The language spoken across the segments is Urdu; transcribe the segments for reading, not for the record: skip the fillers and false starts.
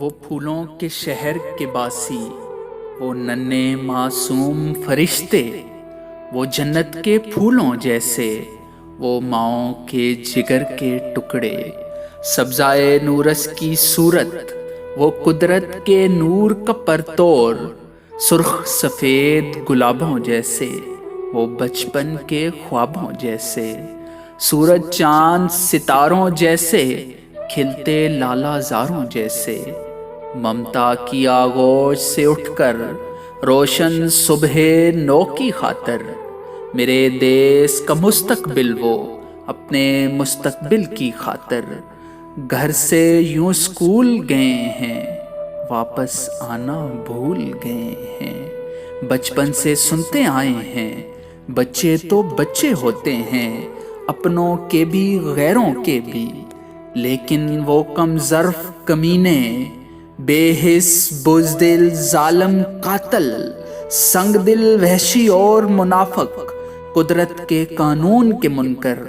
وہ پھولوں کے شہر کے باسی، وہ ننھے معصوم فرشتے، وہ جنت کے پھولوں جیسے، وہ ماؤں کے جگر کے ٹکڑے، سبزائے نورس کی صورت، وہ قدرت کے نور کا پرتور، سرخ سفید گلابوں جیسے، وہ بچپن کے خوابوں جیسے، سورج چاند ستاروں جیسے، کھلتے لالا زاروں جیسے، ممتا کی آغوش سے اٹھ کر روشن صبح نو کی خاطر، میرے دیس کا مستقبل وہ اپنے مستقبل کی خاطر، گھر سے یوں اسکول گئے ہیں واپس آنا بھول گئے ہیں، بچپن سے سنتے آئے ہیں بچے تو بچے ہوتے ہیں، اپنوں کے بھی غیروں کے بھی، لیکن وہ کم ظرف کمینے، بے حس بزدل ظالم قاتل، سنگ دل وحشی اور منافق، قدرت کے قانون کے منکر،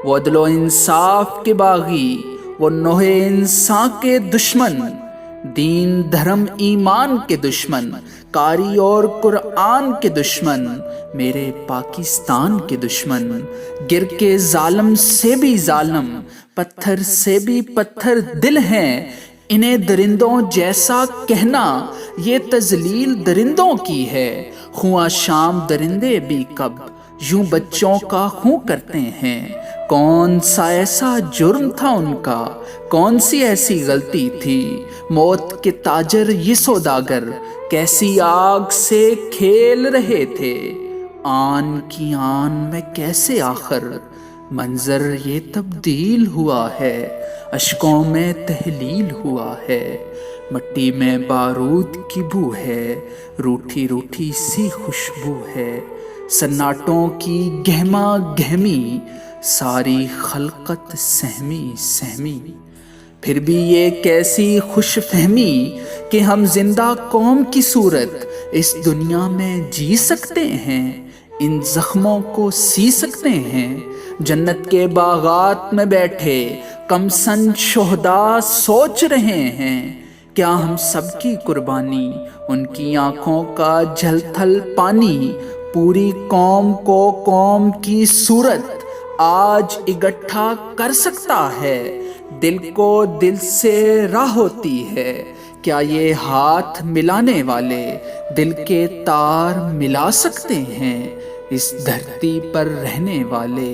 وہ عدل و انصاف کے باغی، وہ نوح انسان کے دشمن، دین دھرم ایمان کے دشمن، قاری اور قرآن کے دشمن، میرے پاکستان کے دشمن، گر کے ظالم سے بھی ظالم، پتھر سے بھی پتھر دل ہیں، انہیں درندوں جیسا کہنا یہ تذلیل درندوں کی ہے، خواں شام درندے بھی کب یوں بچوں کا خوں کرتے ہیں، کون سا ایسا جرم تھا ان کا، کون سی ایسی غلطی تھی، موت کے تاجر یہ سوداگر کیسی آگ سے کھیل رہے تھے، آن کی آن میں کیسے آخر منظر یہ تبدیل ہوا ہے، اشکوں میں تحلیل ہوا ہے، مٹی میں بارود کی بو ہے، روٹھی روٹھی سی خوشبو ہے، سناٹوں کی گہما گہمی، ساری خلقت سہمی سہمی، پھر بھی یہ کیسی خوش فہمی کہ ہم زندہ قوم کی صورت اس دنیا میں جی سکتے ہیں، ان زخموں کو سی سکتے ہیں، جنت کے باغات میں بیٹھے کم سن شہداء سوچ رہے ہیں، کیا ہم سب کی قربانی ان کی آنکھوں کا جھل تھل پانی، پوری قوم کو قوم کی صورت آج اکٹھا کر سکتا ہے، دل کو دل سے راہ ہوتی ہے، کیا یہ ہاتھ ملانے والے دل کے تار ملا سکتے ہیں، اس دھرتی پر رہنے والے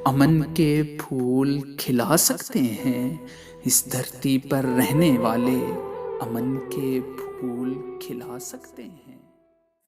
امن کے پھول کھلا سکتے ہیں، اس دھرتی پر رہنے والے امن کے پھول کھلا سکتے ہیں۔